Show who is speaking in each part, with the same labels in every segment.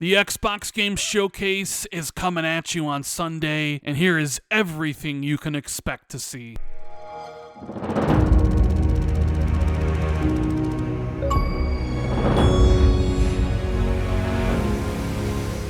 Speaker 1: The Xbox Game Showcase is coming at you on Sunday, and here is everything you can expect to see.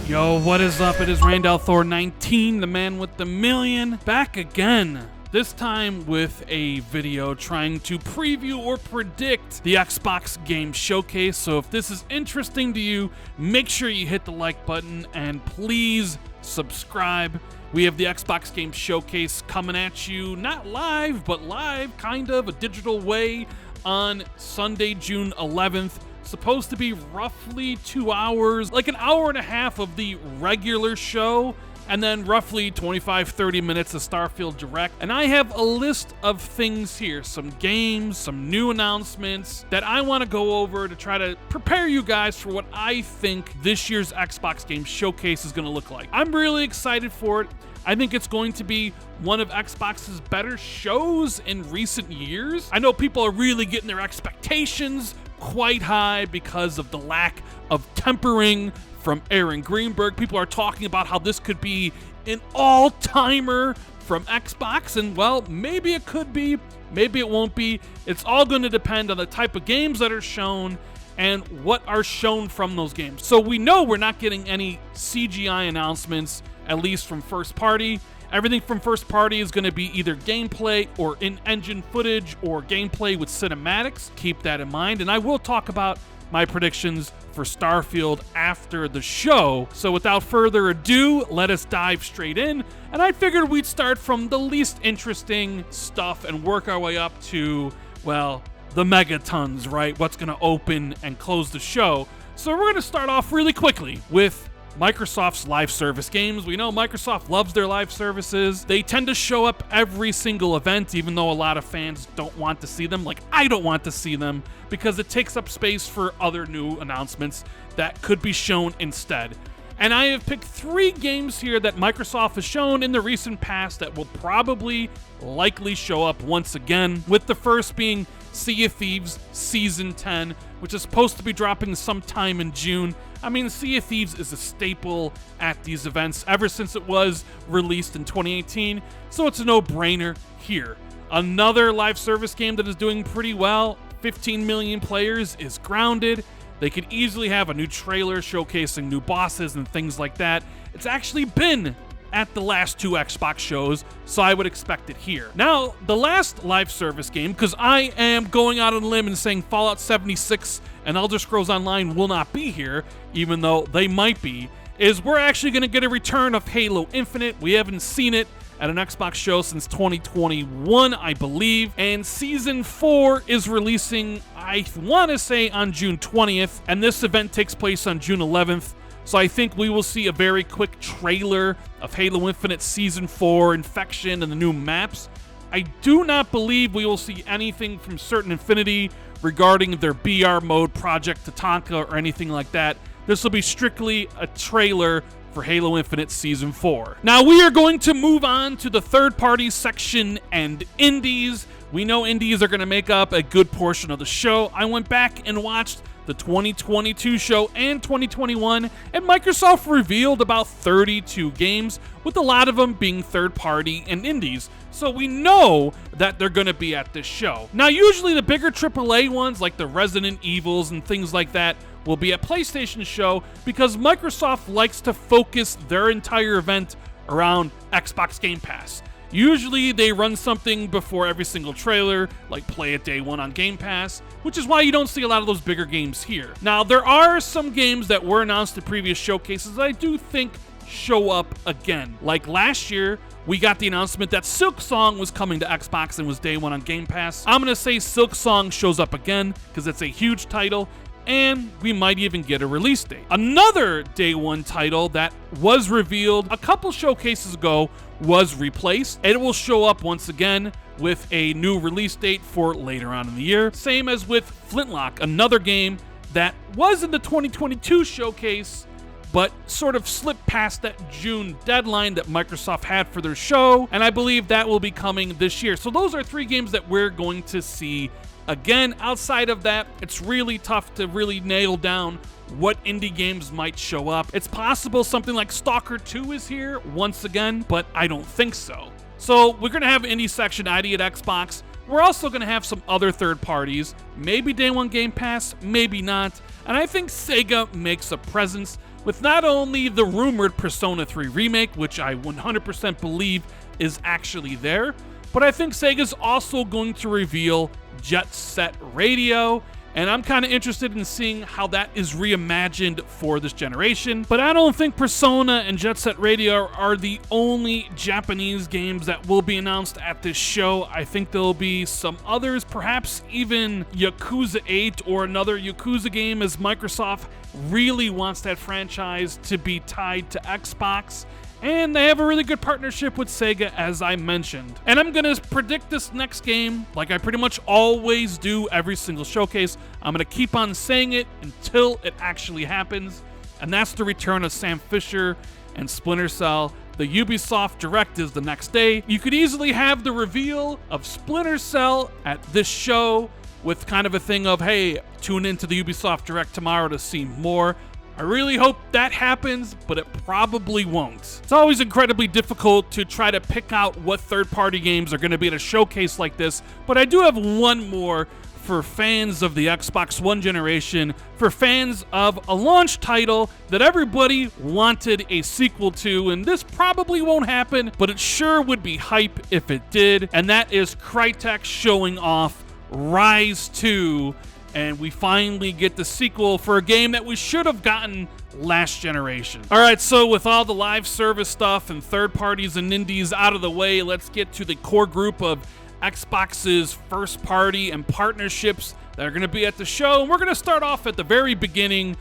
Speaker 1: Yo, what is up? It is Randall Thor 19, the man with the million, back again. This time with a video trying to preview or predict the Xbox Game Showcase. So if this is interesting to you, make sure you hit the like button and please subscribe. We have the Xbox Game Showcase coming at you, not live, but live, kind of, a digital way on Sunday, June 11th. Supposed to be roughly 2 hours, like an hour and a half of the regular show, and then roughly 25-30 minutes of Starfield Direct. And I have a list of things here, some games, some new announcements that I want to go over to try to prepare you guys for what I think this year's Xbox Game Showcase is going to look like. I'm really excited for it. I think it's going to be one of Xbox's better shows in recent years. I know people are really getting their expectations quite high because of the lack of tempering from Aaron Greenberg. People are talking about how this could be an all-timer from Xbox, and well, maybe it could be, maybe it won't be. It's all going to depend on the type of games that are shown and what are shown from those games. So we know we're not getting any CGI announcements, at least from first party. Everything from first party is going to be either gameplay or in-engine footage or gameplay with cinematics. Keep that in mind, and I will talk about my predictions for Starfield after the show. So without further ado, let us dive straight in. And I figured we'd start from the least interesting stuff and work our way up to, well, the megatons, right? What's going to open and close the show. So we're going to start off really quickly with Microsoft's live service games. We know Microsoft loves their live services. They tend to show up every single event, even though a lot of fans don't want to see them. Like, I don't want to see them because it takes up space for other new announcements that could be shown instead. And I have picked 3 games here that Microsoft has shown in the recent past that will probably likely show up once again, with the first being Sea of Thieves Season 10, which is supposed to be dropping sometime in June. I mean, Sea of Thieves is a staple at these events ever since it was released in 2018, so it's a no-brainer here. Another live service game that is doing pretty well, 15 million players, is Grounded. They could easily have a new trailer showcasing new bosses and things like that. It's actually been at the last 2 Xbox shows, so I would expect it here. Now, the last live service game, because I am going out on a limb and saying Fallout 76 and Elder Scrolls Online will not be here, even though they might be, is we're actually going to get a return of Halo Infinite. We haven't seen it at an Xbox show since 2021, I believe, and Season 4 is releasing, I want to say, on June 20th, and this event takes place on June 11th. So I think we will see a very quick trailer of Halo Infinite Season 4, Infection, and the new maps. I do not believe we will see anything from Certain Infinity regarding their BR mode, Project Tatanka, or anything like that. This will be strictly a trailer for Halo Infinite Season 4. Now we are going to move on to the third-party section and indies. We know indies are going to make up a good portion of the show. I went back and watched the 2022 show and 2021, and Microsoft revealed about 32 games, with a lot of them being third-party and indies. So we know that they're going to be at this show. Now, usually the bigger AAA ones, like the Resident Evils and things like that, will be at PlayStation show because Microsoft likes to focus their entire event around Xbox Game Pass. Usually they run something before every single trailer, like Play It Day 1 on Game Pass, which is why you don't see a lot of those bigger games here. Now, there are some games that were announced at previous showcases that I do think show up again. Like last year, we got the announcement that Silksong was coming to Xbox and was Day 1 on Game Pass. I'm going to say Silksong shows up again because it's a huge title, and we might even get a release date. Another Day 1 title that was revealed a couple showcases ago was Replaced, and it will show up once again with a new release date for later on in the year. Same as with Flintlock, another game that was in the 2022 showcase, but sort of slipped past that June deadline that Microsoft had for their show, and I believe that will be coming this year. So those are 3 games that we're going to see Again, outside of that, it's really tough to really nail down what indie games might show up. It's possible something like Stalker 2 is here once again, but I don't think so. So we're going to have Indie Section ID at Xbox. We're also going to have some other third parties, maybe Day 1 Game Pass, maybe not. And I think Sega makes a presence with not only the rumored Persona 3 remake, which I 100% believe is actually there, but I think Sega's also going to reveal Jet Set Radio, and I'm kind of interested in seeing how that is reimagined for this generation. But I don't think Persona and Jet Set Radio are the only Japanese games that will be announced at this show. I think there'll be some others, perhaps even Yakuza 8 or another Yakuza game, as Microsoft really wants that franchise to be tied to Xbox. And they have a really good partnership with Sega, as I mentioned. And I'm going to predict this next game like I pretty much always do every single showcase. I'm going to keep on saying it until it actually happens. And that's the return of Sam Fisher and Splinter Cell. The Ubisoft Direct is the next day. You could easily have the reveal of Splinter Cell at this show with kind of a thing of, hey, tune into the Ubisoft Direct tomorrow to see more. I really hope that happens, but it probably won't. It's always incredibly difficult to try to pick out what third-party games are going to be at a showcase like this, but I do have one more for fans of the Xbox One generation, for fans of a launch title that everybody wanted a sequel to, and this probably won't happen, but it sure would be hype if it did, and that is Crytek showing off Rise 2. And we finally get the sequel for a game that we should have gotten last generation. All right, so with all the live service stuff and third parties and indies out of the way, let's get to the core group of Xbox's first party and partnerships that are going to be at the show. And we're going to start off at the very beginning.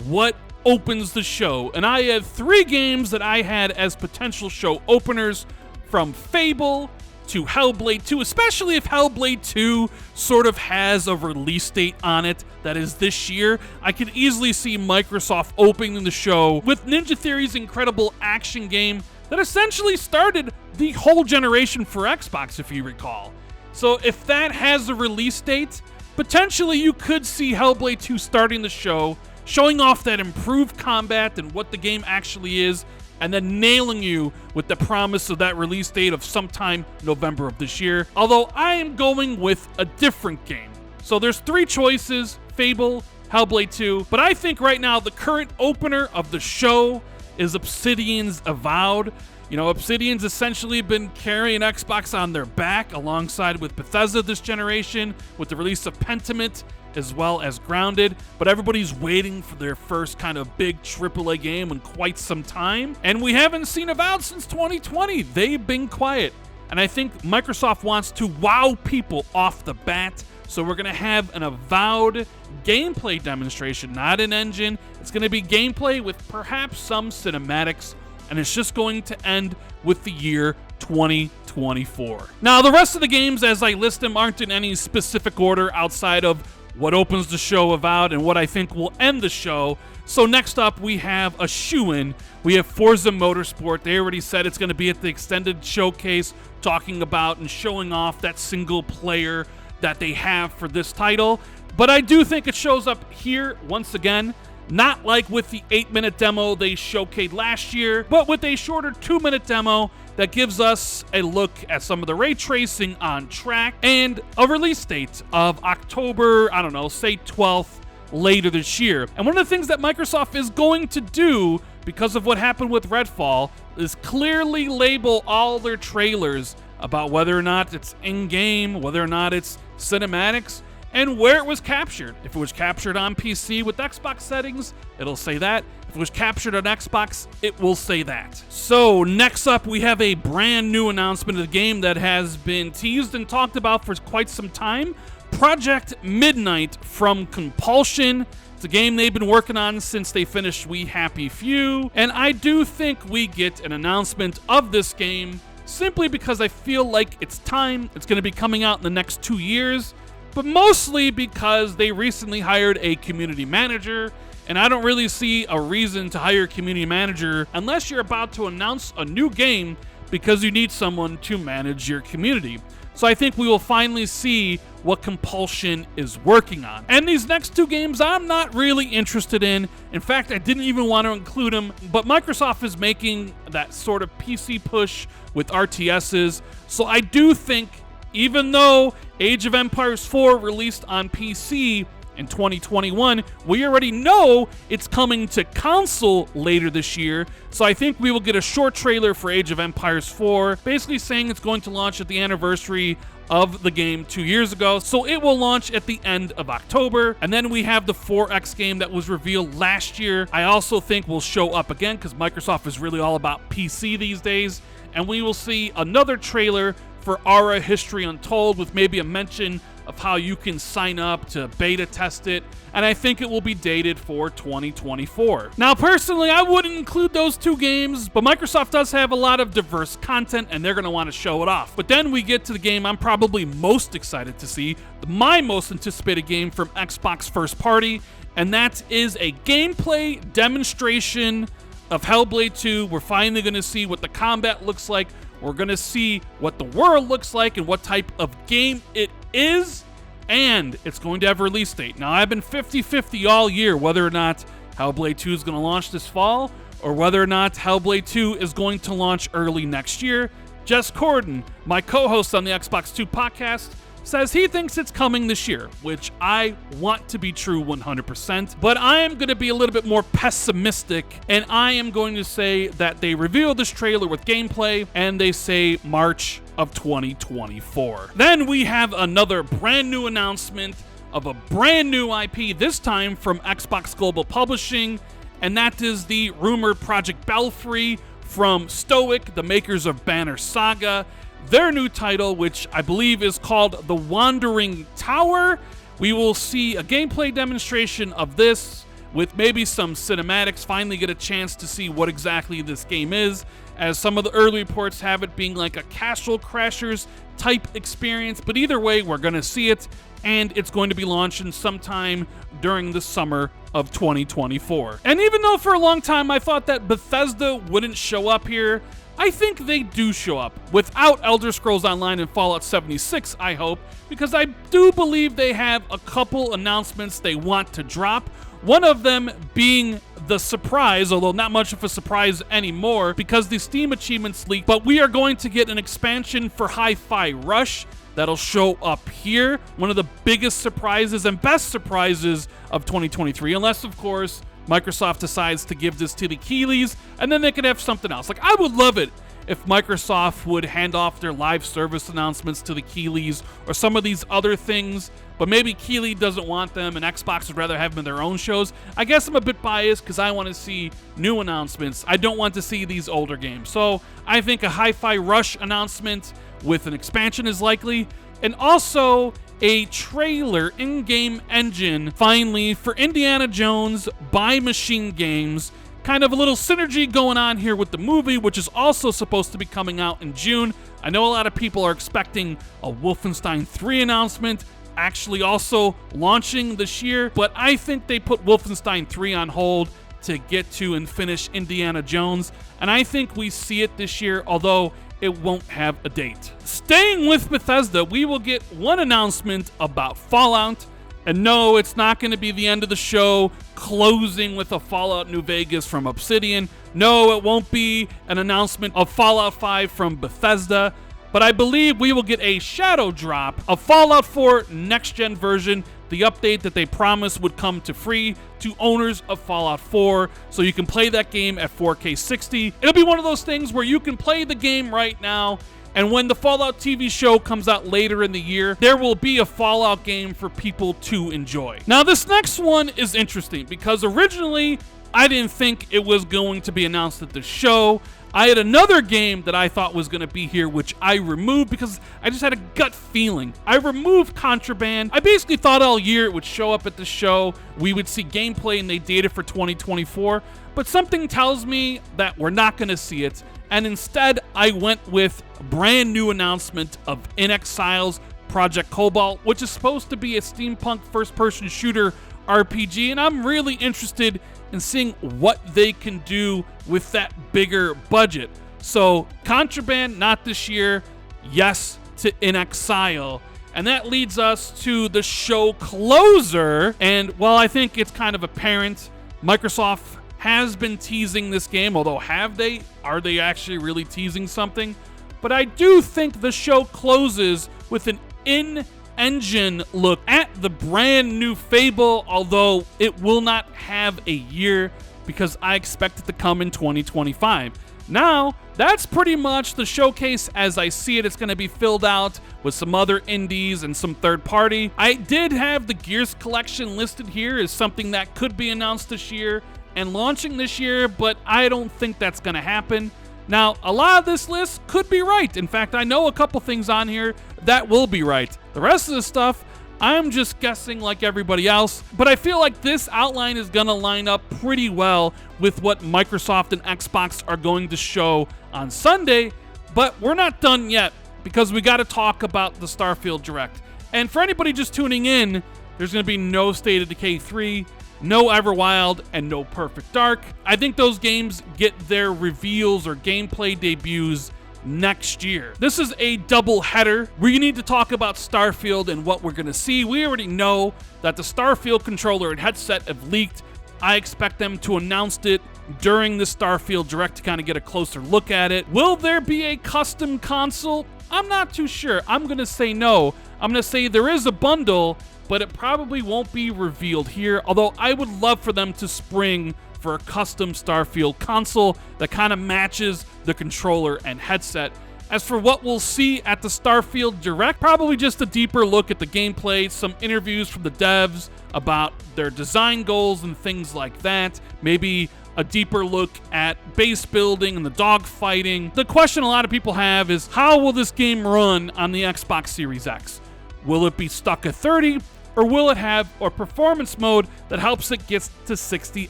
Speaker 1: What opens the show? And I had 3 games that I had as potential show openers, from Fable to Hellblade 2, especially if Hellblade 2 sort of has a release date on it that is this year. I could easily see Microsoft opening the show with Ninja Theory's incredible action game that essentially started the whole generation for Xbox, if you recall. So if that has a release date, potentially you could see Hellblade 2 starting the show, showing off that improved combat and what the game actually is, and then nailing you with the promise of that release date of sometime November of this year. Although I am going with a different game. So there's 3 choices: Fable, Hellblade 2, but I think right now the current opener of the show is Obsidian's Avowed. You know, Obsidian's essentially been carrying Xbox on their back alongside with Bethesda this generation with the release of Pentiment as well as Grounded, but everybody's waiting for their first kind of big AAA game in quite some time, and we haven't seen Avowed since 2020. They've been quiet, and I think Microsoft wants to wow people off the bat, so we're going to have an Avowed gameplay demonstration, not an engine. It's going to be gameplay with perhaps some cinematics, and it's just going to end with the year 2024. Now, the rest of the games, as I list them, aren't in any specific order outside of what opens the show Avowed and what I think will end the show. So next up, we have a shoo-in. We have Forza Motorsport. They already said it's going to be at the extended showcase, talking about and showing off that single player that they have for this title. But I do think it shows up here once again, not like with the 8-minute demo they showcased last year, but with a shorter 2-minute demo that gives us a look at some of the ray tracing on track and a release date of October, I don't know, say 12th later this year. And one of the things that Microsoft is going to do because of what happened with Redfall is clearly label all their trailers about whether or not it's in-game, whether or not it's cinematics, and where it was captured. If it was captured on PC with Xbox settings, it'll say that. If it was captured on Xbox, it will say that. So next up, we have a brand new announcement of the game that has been teased and talked about for quite some time. Project Midnight from Compulsion. It's a game they've been working on since they finished We Happy Few, and I do think we get an announcement of this game simply because I feel like it's time. It's going to be coming out in the next 2 years, but mostly because they recently hired a community manager, and I don't really see a reason to hire a community manager unless you're about to announce a new game because you need someone to manage your community. So I think we will finally see what Compulsion is working on. And these next two games I'm not really interested in. In fact, I didn't even want to include them, but Microsoft is making that sort of PC push with RTSs. So I do think, even though Age of Empires 4 released on PC in 2021, we already know it's coming to console later this year. So I think we will get a short trailer for Age of Empires 4, basically saying it's going to launch at the anniversary of the game 2 years ago. So it will launch at the end of October. And then we have the 4X game that was revealed last year. I also think will show up again because Microsoft is really all about PC these days. And we will see another trailer for Aura History Untold with maybe a mention of how you can sign up to beta test it, and I think it will be dated for 2024. Now, personally, I wouldn't include those two games, but Microsoft does have a lot of diverse content, and they're going to want to show it off. But then we get to the game I'm probably most excited to see, my most anticipated game from Xbox first party, and that is a gameplay demonstration of Hellblade 2. We're finally going to see what the combat looks like. We're going to see what the world looks like and what type of game it is, and it's going to have a release date. Now, I've been 50-50 all year whether or not Hellblade 2 is going to launch this fall or whether or not Hellblade 2 is going to launch early next year. Jess Corden, my co-host on the Xbox 2 podcast, says he thinks it's coming this year, which I want to be true 100%, but I am going to be a little bit more pessimistic, and I am going to say that they revealed this trailer with gameplay, and they say March of 2024. Then we have another brand new announcement of a brand new IP, this time from Xbox Global Publishing, and that is the rumored Project Belfry from Stoic, the makers of Banner Saga. Their new title, which I believe is called The Wandering Tower. We will see a gameplay demonstration of this with maybe some cinematics, finally get a chance to see what exactly this game is, as some of the early reports have it being like a Castle Crashers type experience. But either way, we're going to see it, and it's going to be launching sometime during the summer of 2024. And even though for a long time I thought that Bethesda wouldn't show up here, I think they do show up without Elder Scrolls Online and Fallout 76, I hope, because I do believe they have a couple announcements they want to drop. One of them being the surprise, although not much of a surprise anymore because the Steam achievements leaked, but we are going to get an expansion for Hi-Fi Rush that'll show up here. One of the biggest surprises and best surprises of 2023, unless, of course, Microsoft decides to give this to the Keeleys, and then they could have something else. Like, I would love it if Microsoft would hand off their live service announcements to the Keeleys or some of these other things, but maybe Keeley doesn't want them and Xbox would rather have them in their own shows. I guess I'm a bit biased because I want to see new announcements. I don't want to see these older games. So I think a Hi-Fi Rush announcement with an expansion is likely, and also a trailer in-game engine finally for Indiana Jones by Machine Games. Kind of a little synergy going on here with the movie, which is also supposed to be coming out in June. I know a lot of people are expecting a Wolfenstein 3 announcement actually also launching this year, but I think they put Wolfenstein 3 on hold to get to and finish Indiana Jones, and I think we see it this year, although it won't have a date. Staying with Bethesda, we will get one announcement about Fallout. And no, it's not going to be the end of the show closing with a Fallout New Vegas from Obsidian. No, it won't be an announcement of Fallout 5 from Bethesda. But I believe we will get a shadow drop of Fallout 4 next-gen version, the update that they promised would come to free to owners of Fallout 4, so you can play that game at 4K 60. It'll be one of those things where you can play the game right now, and when the Fallout TV show comes out later in the year, there will be a Fallout game for people to enjoy. Now, this next one is interesting because originally I didn't think it was going to be announced at the show. I had another game that I thought was going to be here, which I removed because I just had a gut feeling. I removed Contraband. I basically thought all year it would show up at the show. We would see gameplay and they dated for 2024. But something tells me that we're not going to see it. And instead, I went with a brand new announcement of In Exile's Project Cobalt, which is supposed to be a steampunk first-person shooter RPG. And I'm really interested in seeing what they can do with that bigger budget. So Contraband, not this year. Yes, to In Exile. And that leads us to the show closer. And while I think it's kind of apparent, Microsoft has been teasing this game, although have they? Are they actually really teasing something? But I do think the show closes with an in-engine look at the brand new Fable, although it will not have a year because I expect it to come in 2025. Now, that's pretty much the showcase as I see it. It's going to be filled out with some other indies and some third party. I did have the Gears collection listed here as something that could be announced this year and launching this year, but I don't think that's going to happen. Now, a lot of this list could be right. In fact, I know a couple things on here that will be right. The rest of the stuff, I'm just guessing like everybody else, but I feel like this outline is going to line up pretty well with what Microsoft and Xbox are going to show on Sunday, but we're not done yet because we got to talk about the Starfield Direct. And for anybody just tuning in, there's going to be no State of Decay 3, no Everwild, and no Perfect Dark. I think those games get their reveals or gameplay debuts next year. This is a double header. We need to talk about Starfield and what we're going to see. We already know that the Starfield controller and headset have leaked. I expect them to announce it during the Starfield Direct to kind of get a closer look at it. Will there be a custom console? I'm not too sure. I'm going to say no. I'm going to say there is a bundle, but it probably won't be revealed here, although I would love for them to spring for a custom Starfield console that kind of matches the controller and headset. As for what we'll see at the Starfield Direct, probably just a deeper look at the gameplay, some interviews from the devs about their design goals and things like that, maybe a deeper look at base building and the dogfighting. The question a lot of people have is, how will this game run on the Xbox Series X? Will it be stuck at 30? Or will it have a performance mode that helps it get to 60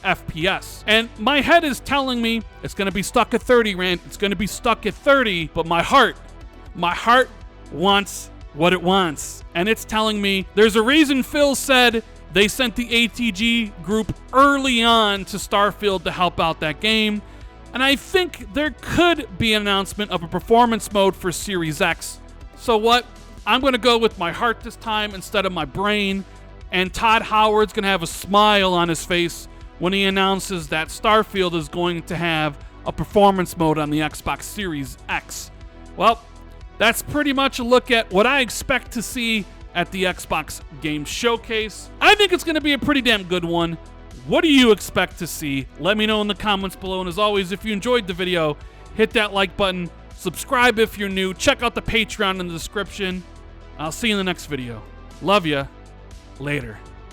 Speaker 1: FPS? And my head is telling me it's going to be stuck at 30, Rand. It's going to be stuck at 30, but my heart wants what it wants. And it's telling me there's a reason Phil said they sent the ATG group early on to Starfield to help out that game. And I think there could be an announcement of a performance mode for Series X. So what? I'm going to go with my heart this time instead of my brain, and Todd Howard's going to have a smile on his face when he announces that Starfield is going to have a performance mode on the Xbox Series X. Well, that's pretty much a look at what I expect to see at the Xbox Game Showcase. I think it's going to be a pretty damn good one. What do you expect to see? Let me know in the comments below, and as always, if you enjoyed the video, hit that like button, subscribe if you're new, check out the Patreon in the description. I'll see you in the next video. Love ya. Later.